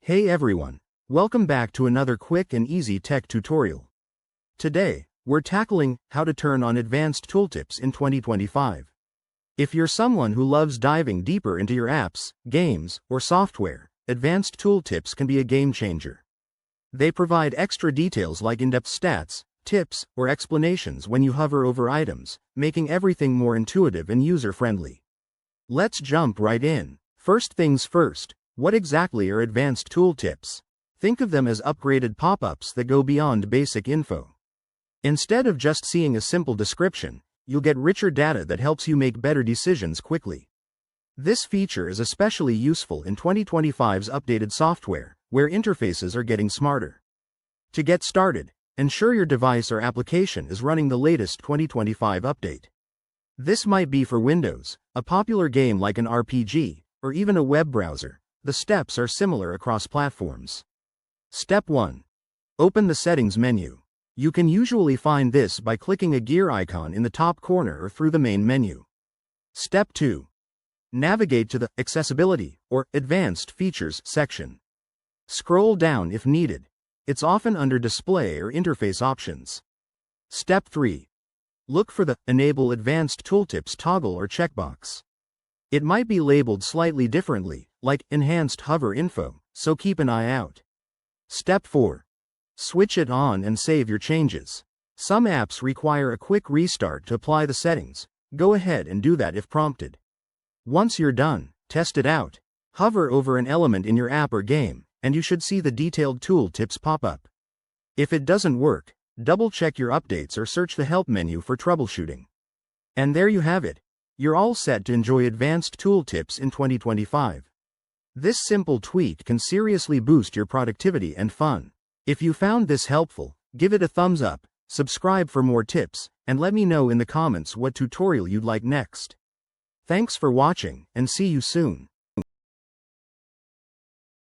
Hey everyone, welcome back to another quick and easy tech tutorial. Today, we're tackling how to turn on advanced tooltips in 2025. If you're someone who loves diving deeper into your apps, games, or software, advanced tooltips can be a game changer. They provide extra details like in-depth stats, tips, or explanations when you hover over items, making everything more intuitive and user-friendly. Let's jump right in. First things first. What exactly are advanced tooltips? Think of them as upgraded pop-ups that go beyond basic info. Instead of just seeing a simple description, you'll get richer data that helps you make better decisions quickly. This feature is especially useful in 2025's updated software, where interfaces are getting smarter. To get started, ensure your device or application is running the latest 2025 update. This might be for Windows, a popular game like an RPG, or even a web browser. The steps are similar across platforms. Step 1. Open the Settings menu. You can usually find this by clicking a gear icon in the top corner or through the main menu. Step 2. Navigate to the Accessibility or Advanced Features section. Scroll down if needed. It's often under Display or Interface options. Step 3. Look for the Enable Advanced Tooltips toggle or checkbox. It might be labeled slightly differently, like Enhanced Hover Info, so keep an eye out. Step 4. Switch it on and save your changes. Some apps require a quick restart to apply the settings. Go ahead and do that if prompted. Once you're done, test it out. Hover over an element in your app or game, and you should see the detailed tooltips pop up. If it doesn't work, double-check your updates or search the Help menu for troubleshooting. And there you have it. You're all set to enjoy advanced tooltips in 2025. This simple tweak can seriously boost your productivity and fun. If you found this helpful, give it a thumbs up, subscribe for more tips, and let me know in the comments what tutorial you'd like next. Thanks for watching, and see you soon.